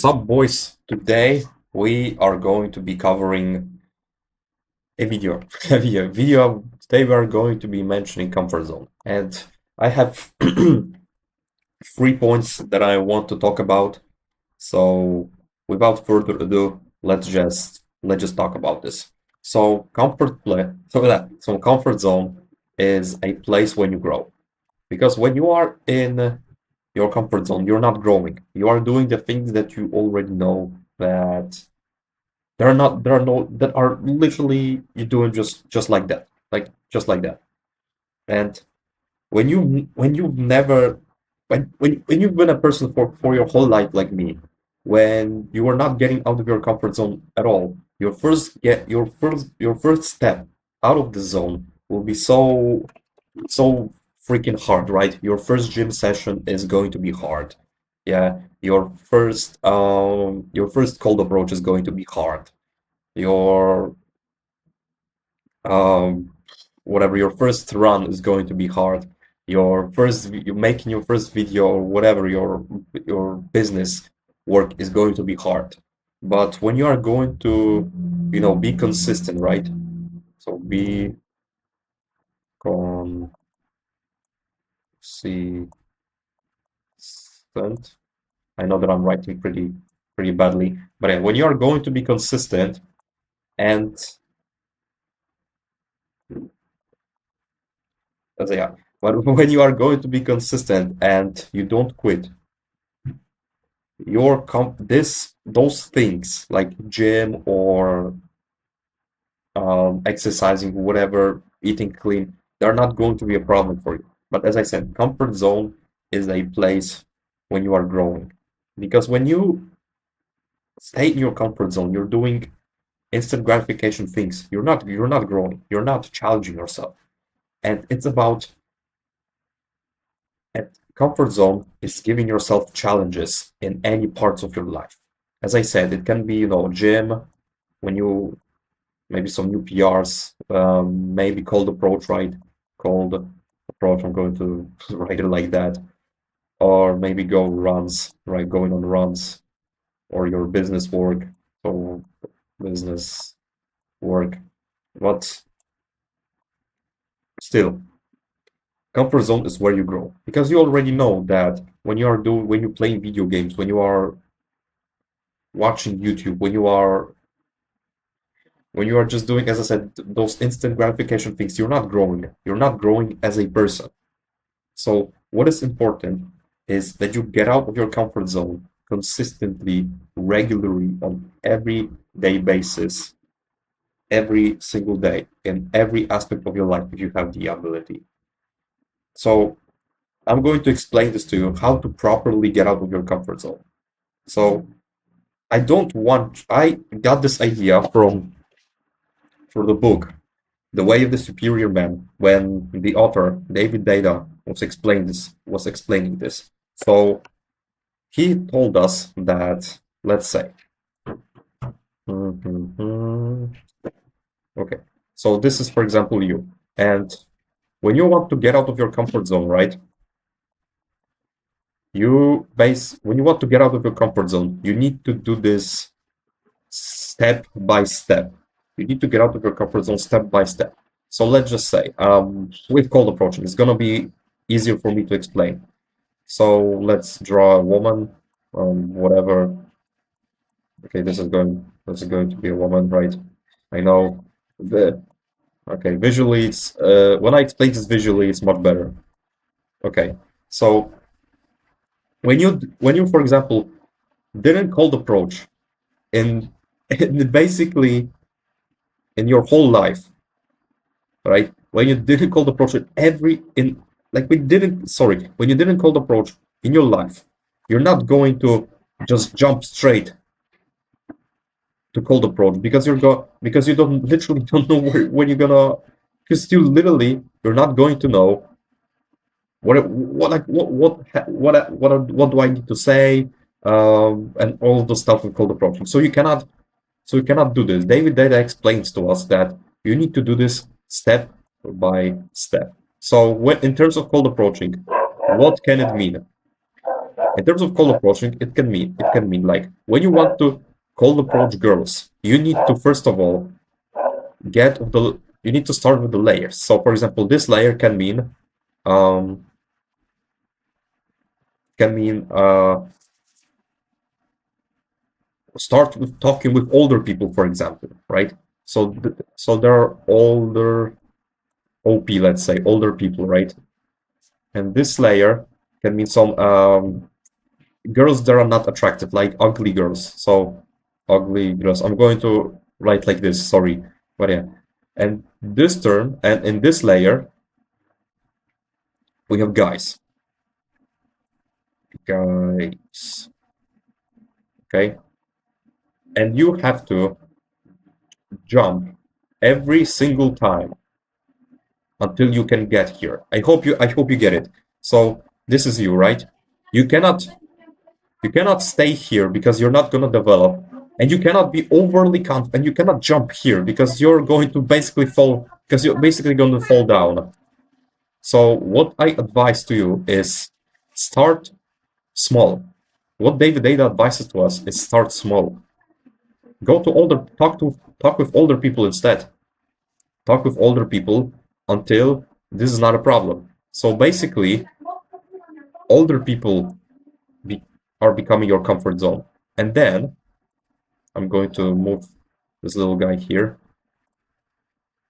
What's up, boys? Today we are going to be covering a video. Today we are going to be mentioning comfort zone, and I have 3 points that I want to talk about. So, without further ado, let's just talk about this. So comfort zone is a place when you grow, because when you are in your comfort zone, you're not growing. You are doing the things that you already know that there are no that are literally you doing just like that, just like that. And when you've never when you've been a person for your whole life like me, when you are not getting out of your comfort zone at all, your first step out of the zone will be so freaking hard, right? Your first gym session is going to be hard. Yeah, your first cold approach is going to be hard. Your um whatever your first run is going to be hard. You're making your first video or whatever your business work is going to be hard. But when you are going to, be consistent, right? So be consistent. I know that I'm writing pretty badly, but yeah, when you are going to be consistent and yeah, but when you are going to be consistent and you don't quit, those things like gym or exercising, whatever, eating clean, they're not going to be a problem for you. But as I said, comfort zone is a place when you are growing, because when you stay in your comfort zone, you're doing instant gratification things. You're not growing. You're not challenging yourself. And it's about a comfort zone is giving yourself challenges in any parts of your life. As I said, it can be, gym, when you maybe some new PRs, maybe cold approach, right? Cold approach, I'm going to write it like that. Or maybe go runs, right? Going on runs, or your business work, so business work. But still, comfort zone is where you grow, because you already know that when you're playing video games, when you are watching YouTube, when you are just doing, as I said, those instant gratification things, you're not growing. You're not growing as a person. So what is important is that you get out of your comfort zone consistently, regularly, on every day basis, every single day, in every aspect of your life if you have the ability. So I'm going to explain this to you, how to properly get out of your comfort zone. So I got this idea for the book, The Way of the Superior Man, when the author, David Deida, was explaining this. So he told us that, let's say, okay, so this is, for example, you. And when you want to get out of your comfort zone, right? When you want to get out of your comfort zone, you need to do this step by step. You need to get out of your comfort zone step by step. So let's just say, with cold approaching, it's gonna be easier for me to explain. So let's draw a woman, whatever. Okay, this is going to be a woman, right? I know the okay, visually it's when I explain this visually, it's much better. Okay, so when you, for example, didn't cold approach in, in basically in your whole life, right? When you didn't cold approach it every in like we didn't sorry, when you didn't cold approach in your life, you're not going to just jump straight to cold approach, because you don't literally don't know when you're gonna, because you're not going to know what do I need to say, and all of the stuff with cold approaching. So you cannot do this. David Data explains to us that you need to do this step by step. So in terms of cold approaching, what can it mean? In terms of cold approaching, it can mean like when you want to cold approach girls, you need to first of all get the you need to start with the layers. So for example, this layer um can mean start with talking with older people, for example, right? So there are older OP, let's say, older people, right? And this layer can mean some girls that are not attractive, like ugly girls. So ugly girls. I'm going to write like this, sorry. But yeah. And this term, and in this layer, we have guys. Guys. Okay. And you have to jump every single time until you can get here. I hope you get it. So this is you, right? You cannot you cannot stay here because you're not gonna develop, and you cannot be overly confident, and you cannot jump here because you're going to basically fall because you're basically going to fall down. So what I advise to you is start small. What David Ada advises to us is start small. Go to older talk with older people instead. Talk with older people until this is not a problem. So basically, older people be, are becoming your comfort zone. And then I'm going to move this little guy here.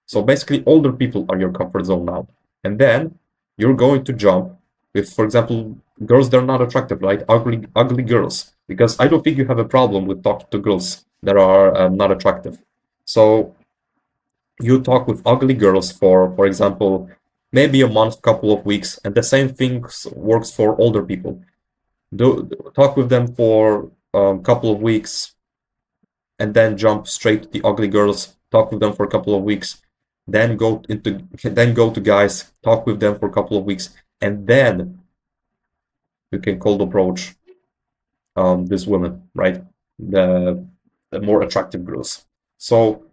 So basically, older people are your comfort zone now. And then you're going to jump with, for example, girls that are not attractive, right? Ugly girls. Because I don't think you have a problem with talking to girls that are not attractive. So you talk with ugly girls for example, maybe a month, couple of weeks, and the same thing works for older people. Talk with them for a couple of weeks, and then jump straight to the ugly girls. Talk with them for a couple of weeks, then go to guys. Talk with them for a couple of weeks, and then you can cold approach this women, right? The more attractive girls. So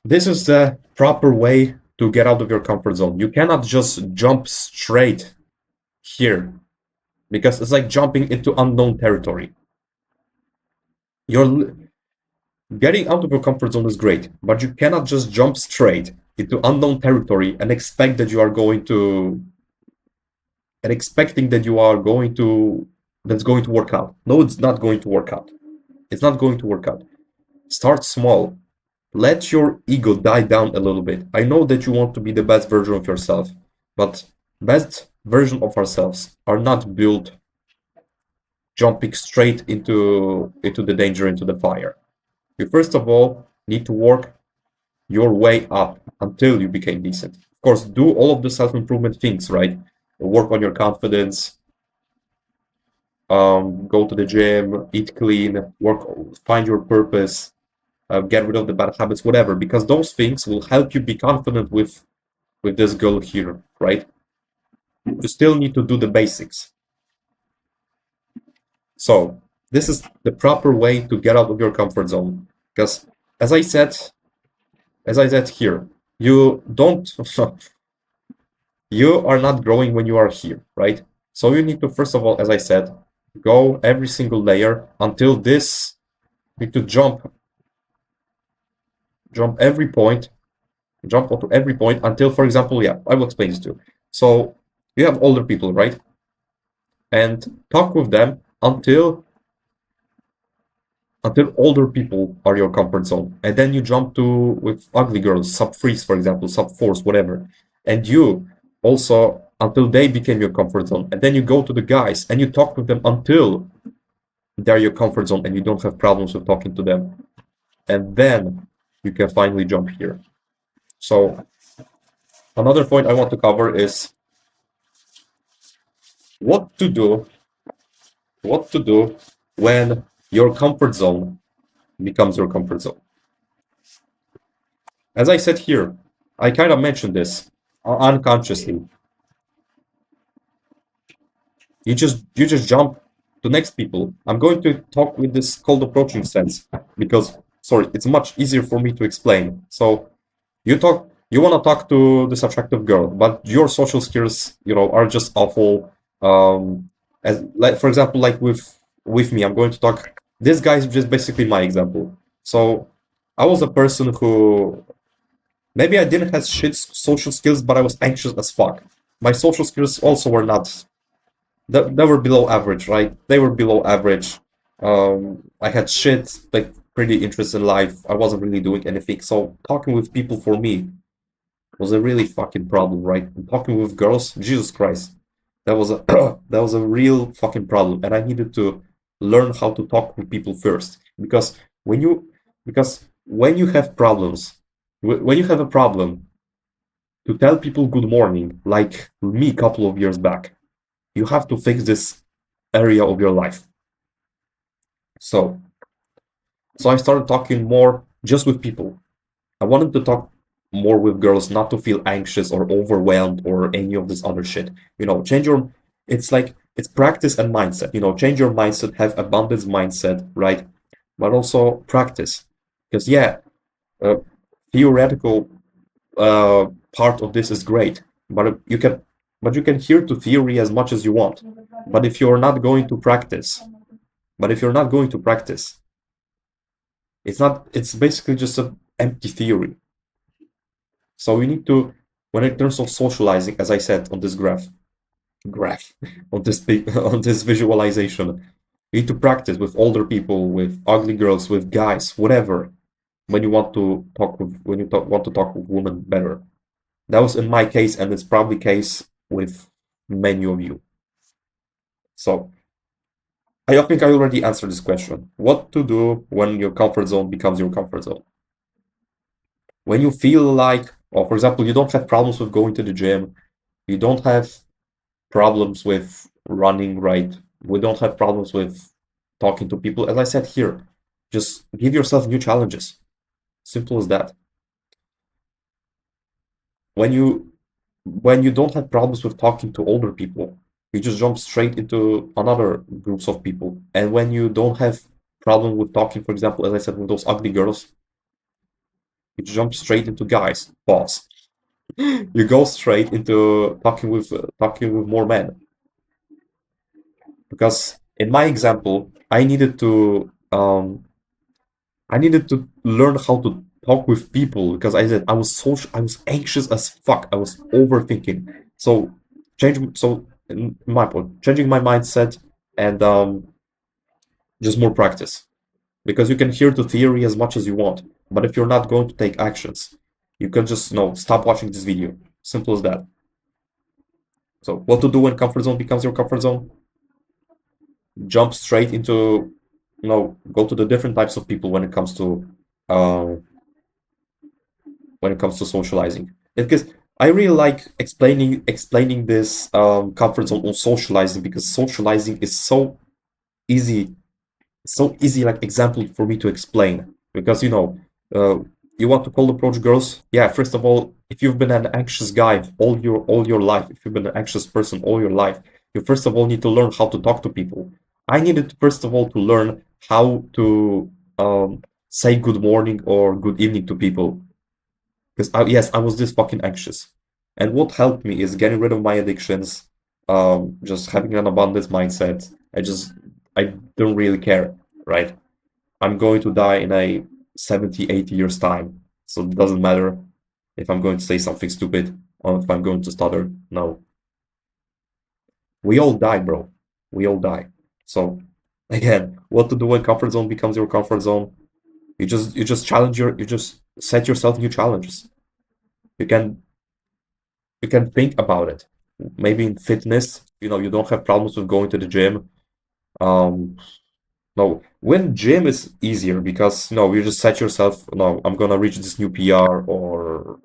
this is the proper way to get out of your comfort zone. You cannot just jump straight here because it's like jumping into unknown territory. You're getting out of your comfort zone is great, but you cannot just jump straight into unknown territory and expect that you are going to and expecting that you are going to that's going to work out. No, it's not going to work out. It's not going to work out. Start small. Let your ego die down a little bit. I know that you want to be the best version of yourself, but best version of ourselves are not built jumping straight into the danger, into the fire. You first of all need to work your way up until you became decent. Of course, do all of the self-improvement things, right? Work on your confidence, go to the gym, eat clean, find your purpose, get rid of the bad habits, whatever, because those things will help you be confident with this girl here, right? You still need to do the basics. So this is the proper way to get out of your comfort zone. Because as I said here, you don't you are not growing when you are here, right? So you need to, first of all, as I said, go every single layer until this. You need to jump every point, jump onto every point until, for example, yeah, I will explain this too. So you have older people, right? And talk with them until older people are your comfort zone. And then you jump to with ugly girls, sub threes, for example, sub fours, whatever. And you also until they became your comfort zone. And then you go to the guys and you talk with them until they're your comfort zone and you don't have problems with talking to them. And then you can finally jump here. So another point I want to cover is what to do when your comfort zone becomes your comfort zone. As I said here, I kind of mentioned this unconsciously. You just jump to next people. I'm going to talk with this cold approaching sense because sorry, it's much easier for me to explain. So you want to talk to this attractive girl, but your social skills, are just awful. As like for example, like with me, I'm going to talk. This guy is just basically my example. So I was a person who maybe I didn't have shit social skills, but I was anxious as fuck. My social skills also were not. They were below average, right? They were below average. I had shit like pretty interest in life. I wasn't really doing anything. So talking with people for me was a really fucking problem, right? And talking with girls, Jesus Christ, that was a that was a real fucking problem, and I needed to learn how to talk with people first because when you when you have problems, when you have a problem, to tell people good morning, like me a couple of years back, you have to fix this area of your life. So so I started talking more just with people. I wanted to talk more with girls, not to feel anxious or overwhelmed or any of this other shit. Change your. It's like it's practice and mindset. Change your mindset, have abundance mindset, right? But also practice, because yeah, uh, theoretical part of this is great, but you can hear to theory as much as you want. But if you're not going to practice, but if you're not going to practice, it's not. It's basically just an empty theory. So we need to, when in terms of socializing, as I said on this graph, on this big, on this visualization, you need to practice with older people, with ugly girls, with guys, whatever. When you want to talk with women better. That was in my case, and it's probably case with many of you. So I think I already answered this question. What to do when your comfort zone becomes your comfort zone? When you feel like, or for example, you don't have problems with going to the gym, you don't have problems with running, right? We don't have problems with talking to people. As I said here, just give yourself new challenges. Simple as that. When you don't have problems with talking to older people, you just jump straight into another groups of people. And when you don't have problem with talking, for example, as I said, with those ugly girls, you jump straight into guys. Boss. You go straight into talking with more men. Because in my example, I needed to learn how to talk with people because I was anxious as fuck. I was overthinking. So in my point, changing my mindset and just more practice. Because you can hear the theory as much as you want, but if you're not going to take actions, you can just stop watching this video. Simple as that. So what to do when comfort zone becomes your comfort zone? Jump straight into go to the different types of people uh, when it comes to socializing. Because I really like explaining this comfort zone on socializing because socializing is easy, so easy like example for me to explain. Because uh, you want to cold approach girls. Yeah, first of all, if you've been an anxious guy all your life, if you've been an anxious person all your life, you first of all need to learn how to talk to people. I needed first of all to learn how to say good morning or good evening to people because yes, I was this fucking anxious. And what helped me is getting rid of my addictions, just having an abundance mindset. I don't really care, right? I'm going to die in a 70, 80 years time. So it doesn't matter if I'm going to say something stupid or if I'm going to stutter. No. We all die, bro. We all die. So again, what to do when comfort zone becomes your comfort zone? You just set yourself new challenges. You can you can think about it. Maybe in fitness, you don't have problems with going to the gym. Um, no, when gym is easier because you just set yourself, no, I'm gonna reach this new PR or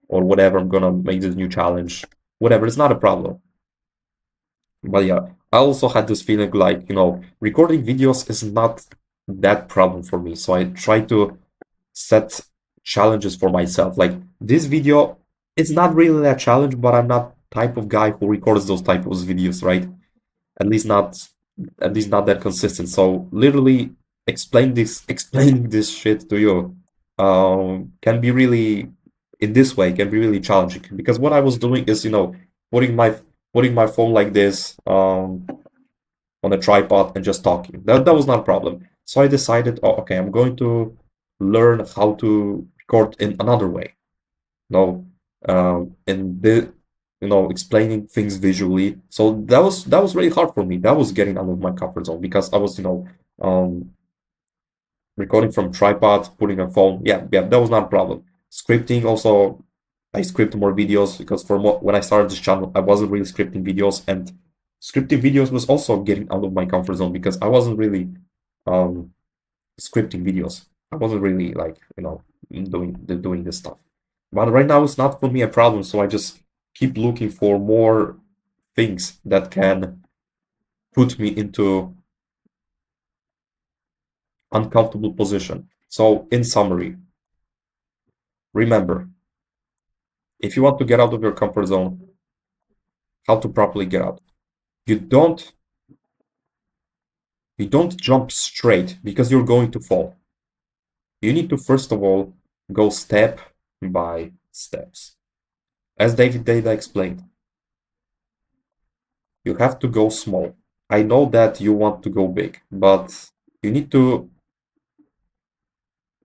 whatever, I'm gonna make this new challenge. Whatever, it's not a problem. But yeah, I also had this feeling like, recording videos is not that problem for me. So I try to set challenges for myself. Like this video, it's not really a challenge, but I'm not type of guy who records those type of videos, right? At least not at least not that consistent. So literally explaining this shit to you can be really in this way can be really challenging because what I was doing is, putting my putting my phone like this, on a tripod and just talking. That was not a problem. So I decided, oh, okay, I'm going to learn how to record in another way. No, and the explaining things visually. So that was really hard for me. That was getting out of my comfort zone because I was um recording from tripod, putting a phone. Yeah, that was not a problem. Scripting also, I script more videos because when I started this channel, I wasn't really scripting videos, and scripting videos was also getting out of my comfort zone because I wasn't really um scripting videos. I wasn't really like doing this stuff. But right now it's not for me a problem, so I just keep looking for more things that can put me into uncomfortable position. So in summary, remember, if you want to get out of your comfort zone, how to properly get out. You don't you don't jump straight because you're going to fall. You need to first of all go step by steps. As David Data explained, you have to go small. I know that you want to go big, but you need to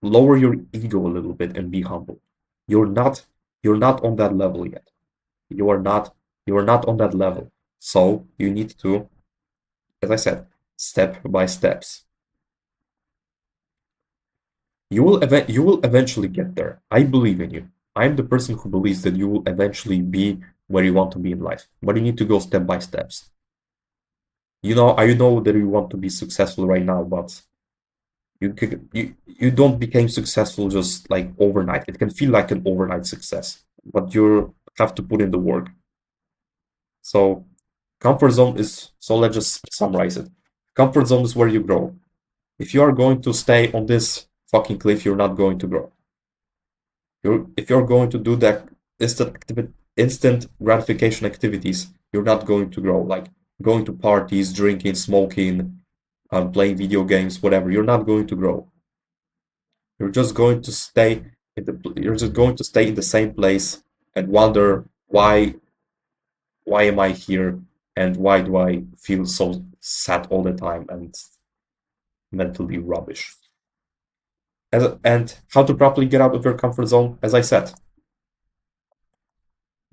lower your ego a little bit and be humble. You're not you're not on that level yet. You are not on that level. So you need to, as I said, step by steps. You will eventually get there. I believe in you. I'm the person who believes that you will eventually be where you want to be in life. But you need to go step by steps. I know that you want to be successful right now, but you don't become successful just like overnight. It can feel like an overnight success, but you have to put in the work. So comfort zone is, so let's just summarize it. Comfort zone is where you grow. If you are going to stay on this fucking cliff, you're not going to grow. If you're going to do that instant gratification activities, you're not going to grow. Like going to parties, drinking, smoking, playing video games, whatever. You're not going to grow. You're just going to stay in the same place and wonder why am I here and why do I feel so sad all the time and mentally rubbish. And how to properly get out of your comfort zone, as I said,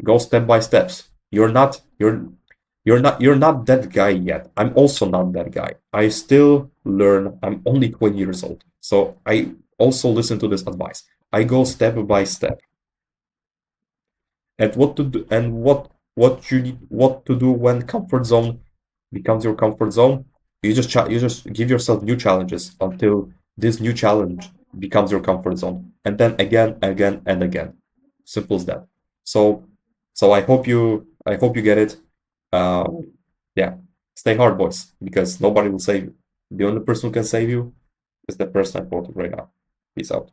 go step by steps. You're not that guy yet. I'm also not that guy. I still learn. I'm only 20 years old. So I also listen to this advice. I go step by step. And what to do and what to do when comfort zone becomes your comfort zone. You just give yourself new challenges until this new challenge becomes your comfort zone, and then again and again. Simple as that. So so I hope you get it. Yeah, stay hard, boys, because nobody will save you. The only person who can save you is the person I quoted right now. Peace out.